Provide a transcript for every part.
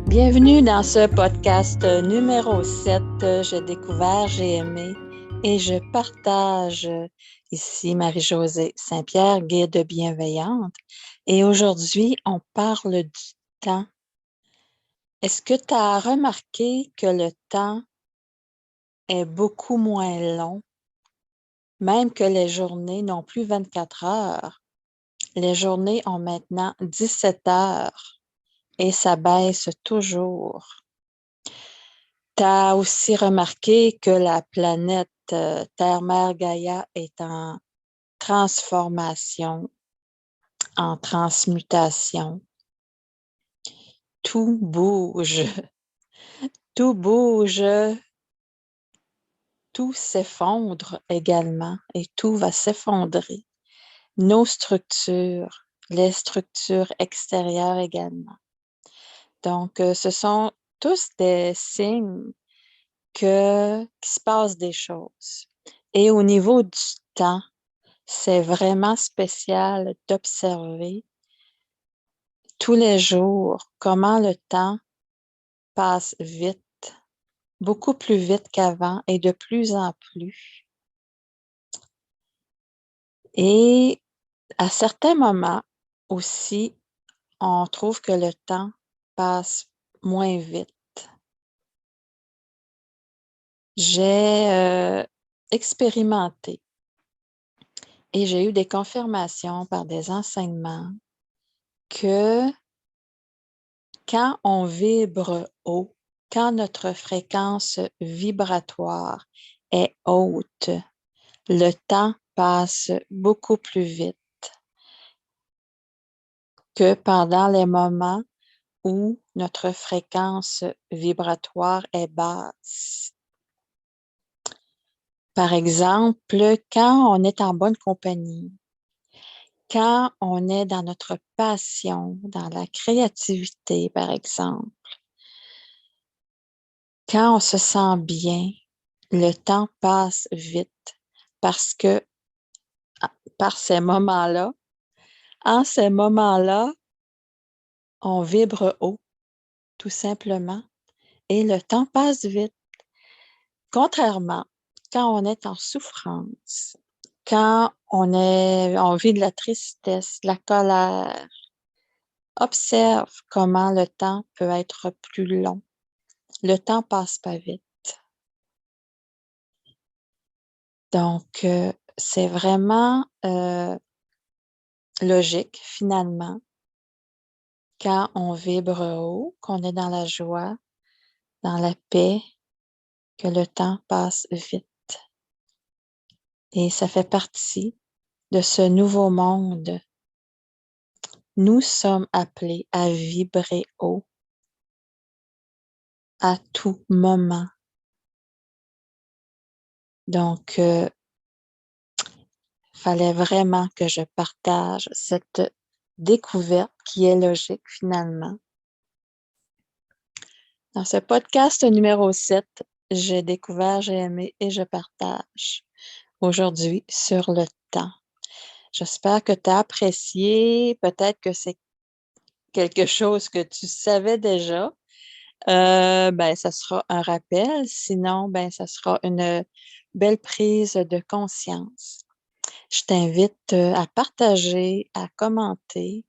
Bienvenue dans ce podcast numéro 7. J'ai découvert, j'ai aimé et je partage ici Marie-Josée Saint-Pierre, guide bienveillante. Et aujourd'hui, on parle du temps. Est-ce que tu as remarqué que le temps est beaucoup moins long, même que les journées n'ont plus 24 heures? Les journées ont maintenant 17 heures et ça baisse toujours. Tu as aussi remarqué que la planète Terre-Mère Gaïa est en transformation, en transmutation. Tout bouge, tout bouge, tout s'effondre également et tout va s'effondrer. Nos structures, les structures extérieures également. Donc, ce sont tous des signes qu'il se passe des choses. Et au niveau du temps, c'est vraiment spécial d'observer tous les jours comment le temps passe vite, beaucoup plus vite qu'avant et de plus en plus. Et à certains moments aussi, on trouve que le temps passe moins vite. J'ai expérimenté et j'ai eu des confirmations par des enseignements que quand on vibre haut, quand notre fréquence vibratoire est haute, le temps passe beaucoup plus vite que pendant les moments où notre fréquence vibratoire est basse. Par exemple, quand on est en bonne compagnie, quand on est dans notre passion, dans la créativité, par exemple, quand on se sent bien, le temps passe vite parce que par ces moments-là, en ces moments-là, on vibre haut, tout simplement, et le temps passe vite. Contrairement, quand on est en souffrance, quand on vit de la tristesse, de la colère, observe comment le temps peut être plus long. Le temps passe pas vite. Donc, c'est vraiment logique, finalement, quand on vibre haut, qu'on est dans la joie, dans la paix, que le temps passe vite. Et ça fait partie de ce nouveau monde. Nous sommes appelés à vibrer haut à tout moment. Donc, fallait vraiment que je partage cette découverte qui est logique finalement. Dans ce podcast numéro 7, j'ai découvert, j'ai aimé et je partage aujourd'hui sur le temps. J'espère que tu as apprécié, peut-être que c'est quelque chose que tu savais déjà. Ça sera un rappel, sinon, ça sera une belle prise de conscience. Je t'invite à partager, à commenter,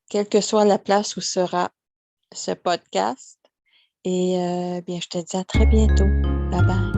quelle que soit la place où sera ce podcast. Et je te dis à très bientôt. Bye bye.